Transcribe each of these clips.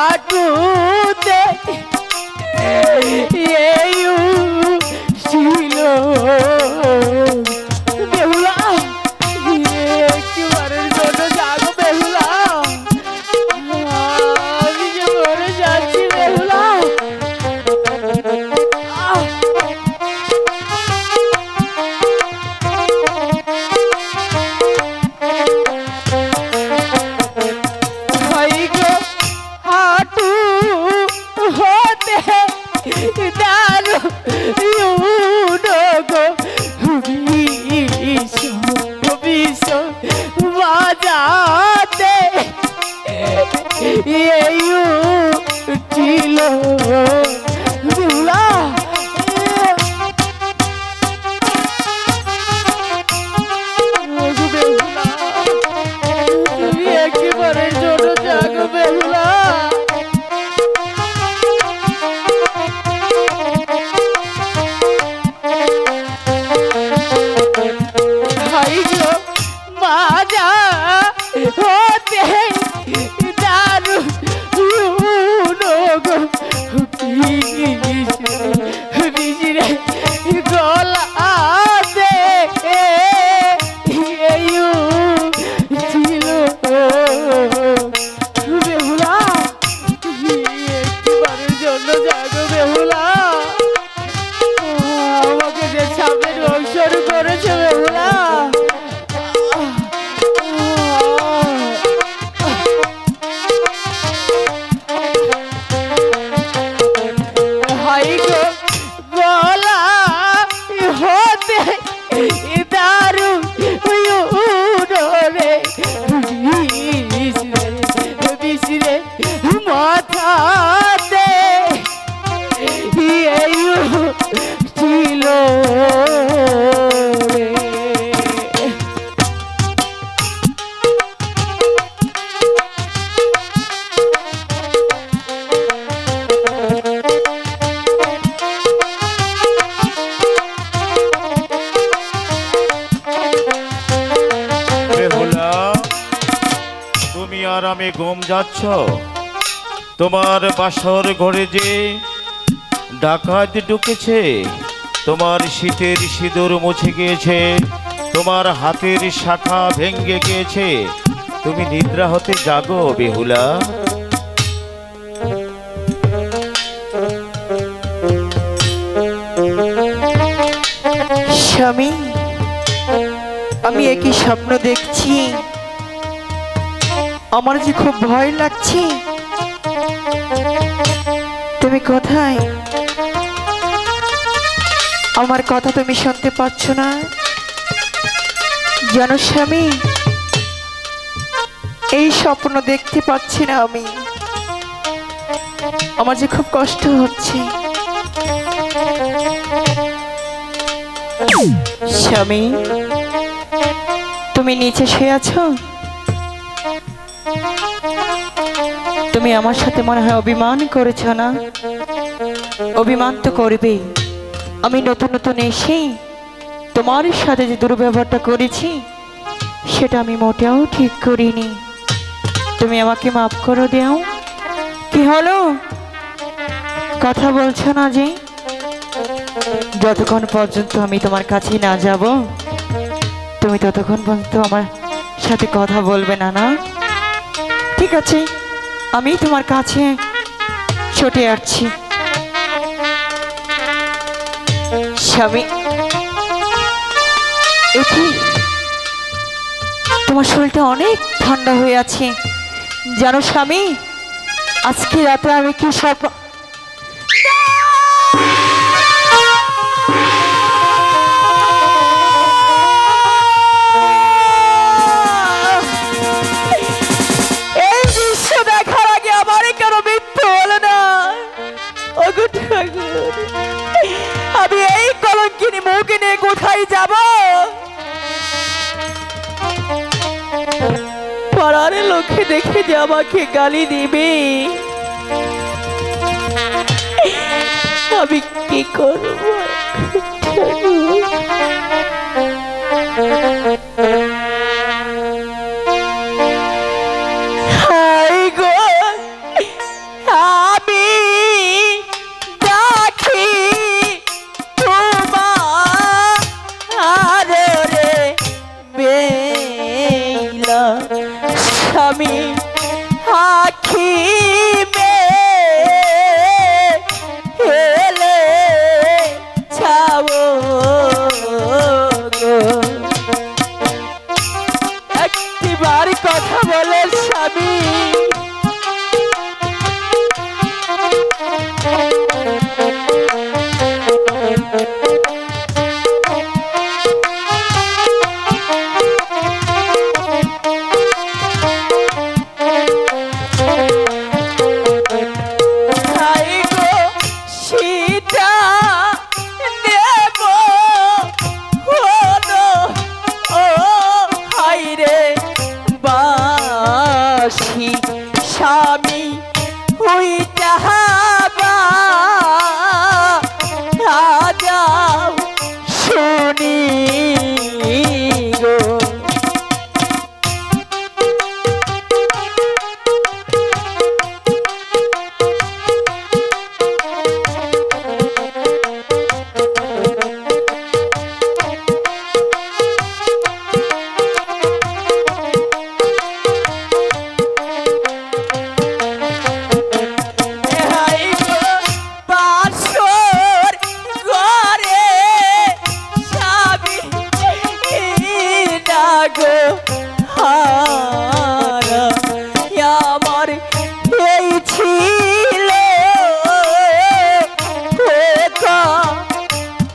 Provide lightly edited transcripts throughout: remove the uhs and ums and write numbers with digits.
হাঁটুতে এই ছিল বেহুলা একবারের জন্য জাগো বেহুলা আমি যে মরে যাচ্ছি বেহুলা বাজাতে এই ছিল বেহুলা তুমি একেবারের জন্য জাগো বেহুলা মাজা হতে দারু বিজরে গলাতে ছিল বেহুলা একবারের জন্য জাগো বেহুলা আমাকে যে সামনে রংসর করেছে বেহুলা মাথাতে ছিল তুমি আর আমি ঘুম যাচ্ছ তোমার বাসর ঘরে যে ডাকাত ঢুকেছে তোমার শীতের সিঁদুর মুছে গিয়েছে তোমার হাতের শাখা ভেঙ্গে গিয়েছে তুমি নিদ্রা হতে জাগো বেহুলা স্বামী আমি একই স্বপ্ন দেখছি আমার যে খুব ভয় লাগছে তুমি কোথায় আমার কথা তুমি শুনতে পাচ্ছ না জানো স্বামী এই স্বপ্ন দেখতে পাচ্ছি না আমি আমার যে খুব কষ্ট হচ্ছে স্বামী তুমি নিচে শুয়ে আছো তুমি আমার সাথে মনে হয় অভিমান করেছ না অভিমান তো করবে আমি নতুন নতুন এসে তোমার সাথে যে দুর্ব্যবহারটা করেছি সেটা আমি মোটেও ঠিক করিনি তুমি আমাকে মাফ করে দাও কি হলো কথা বলছো না যে যতক্ষণ পর্যন্ত আমি তোমার কাছে না যাব তুমি ততক্ষণ পর্যন্ত আমার সাথে কথা বলবে না না ঠিক আছে আমি তোমার কাছে ছুটে আসছি স্বামী তোমার শরীরটা অনেক ঠান্ডা হয়ে আছে জানো স্বামী আজকে রাতে আমি কি স্বপ্ন এই দৃশ্য দেখার আগে আমার কেন মৃত্যু হলো না আমি এই কলঙ্কিনী মুখে নিয়ে কোথায় যাব পাড়ার লোকে দেখে যে আমাকে গালি দিবে আমি কি করব স্বামী আখি মে হেলে ছাও গো। একটিবার কথা বলে স্বামী স্বামী হুই যাবা যাও শুনি গো। আমার এই ছিল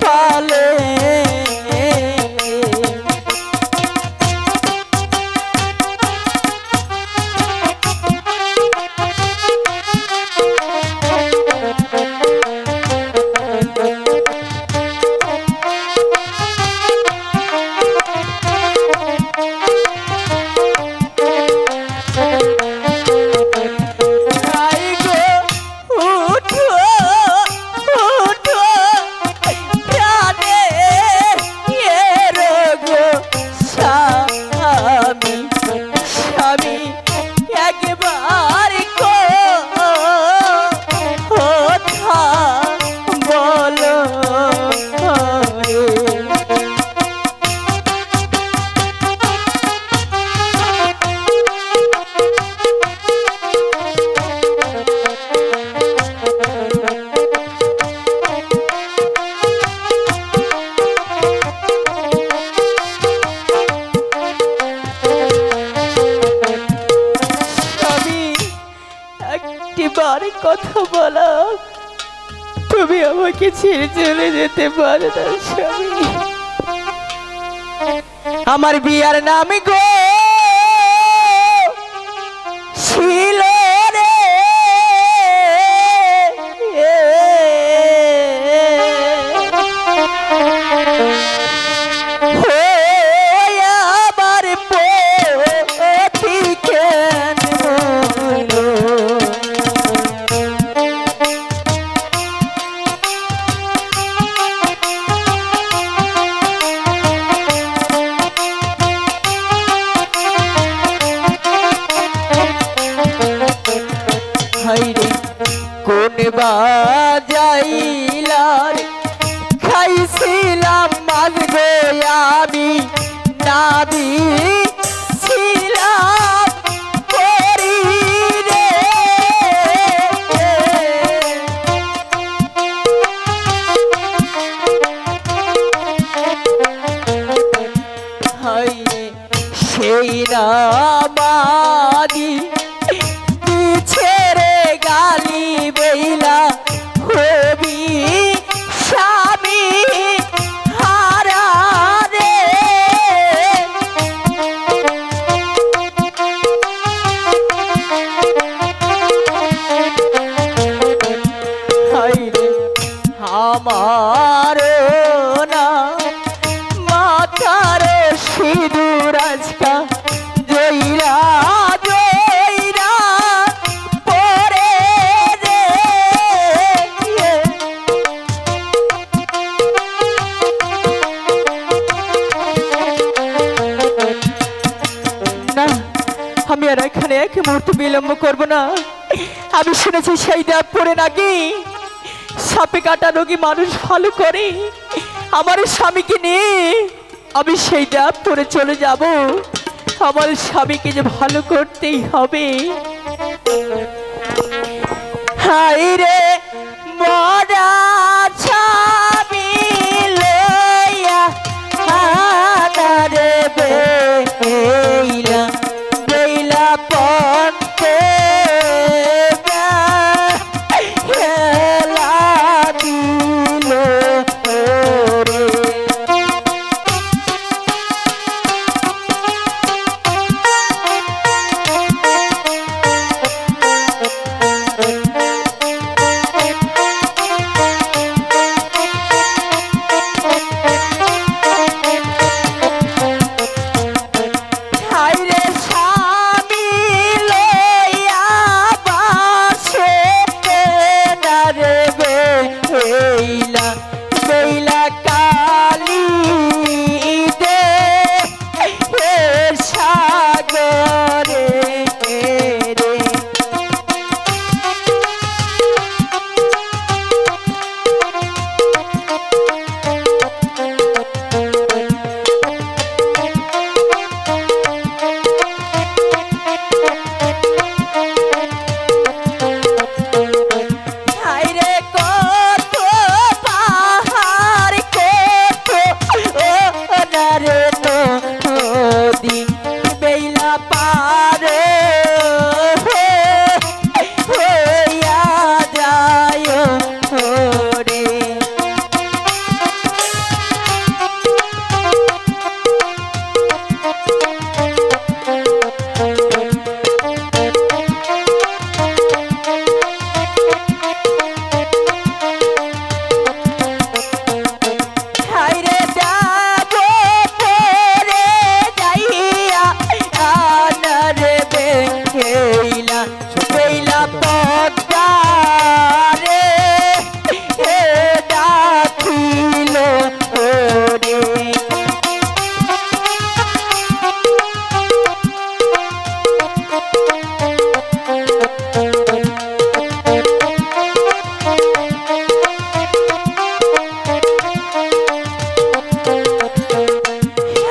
পালে একটিবার কথা বলা তুমি আমাকে ছেড়ে চলে যেতে পারো না স্বামী। আমার বিয়ার নাম গো ছিল রে আমার পতি কেন হলো। কোন বাজাইলার খাইছিলাম মাঝ গো আমি নাবি ছিলাম করি রে সেই নামাদি ছেড়ে গালি বেলা হবি স্বামী হারা রে আমার না মাথার সিঁদুর আজকা জয়রা জয়রা পরে রে না আমি আর এখানে এক মুহূর্ত বিলম্ব করব না। আমি শুনেছি সেই দেব পরে নাকি সাপে কাটা রোগী মানুষ ভালো করে। আমার স্বামীকে নিয়ে আমি সেই দেব পরে চলে যাব। আমার স্বামীকে যে ভালো করতেই হবে। হাই রে মরা স্বামী লইয়া আনারে বেইলা বেইলা পন্থে হেলা দিল রে। হাইরে স্বামী লইয়া বাসে নারে বেইলা বেইলা কালি দে হে সাগরে রে। হাইরে কত পাহাড় কত ও নারে নদী বেইলা পারে হইয়া যায় রে। হাইরে যাব পরে যাইয়া আনারে বেইলা বেইলা পদ্মারে হে ডাকিল রে।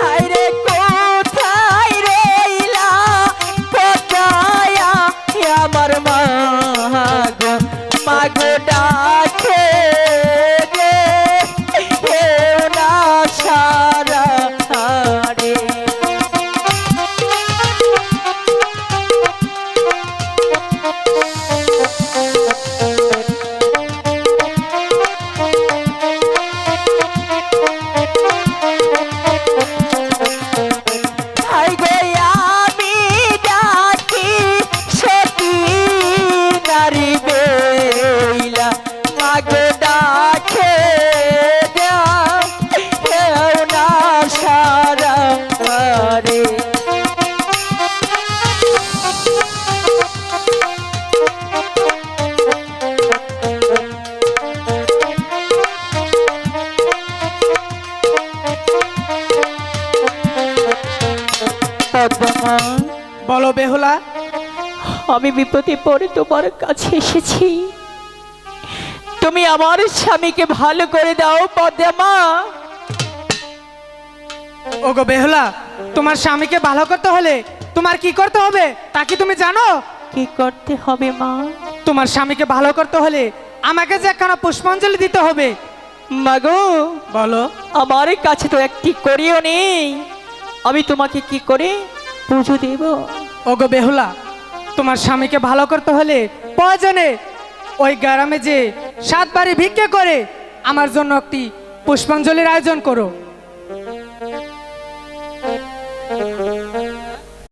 হাইরে কোথায় রইলা পকায়া আমার মাগো মাগো ডাকে রে হেও না সারা রে। হাই গো আমি ডাকি সতী নারী বেইলা মাগো ডাকে দাও হেও না সারা রে। পদ্মা, বলো বেহুলা। আমি বিপদে পড়ে তোমার কাছে এসেছি, তুমি আমার স্বামীকে ভালো করে দাও পদ্মা। ওগো বেহুলা, তোমার স্বামীকে ভালো করতে হলে তোমার কি করতে হবে তা কি তুমি জানো? কি করতে হবে মা? তোমার স্বামীকে ভালো করতে হলে আমাকে যে একখানা পুষ্পাঞ্জলি দিতে হবে। মাগো বলো। আমার কাছে তো একটি করিও নেই, আমি তোমাকে কি করে পুজো দেব? ওগো বেহুলা, তোমার স্বামীকে ভালো করতে হলে প্রয়োজনে ওই গ্রামে যে 7 বাড়ি ভিক্ষা করে আমার জন্য একটি পুষ্পাঞ্জলির আয়োজন করো।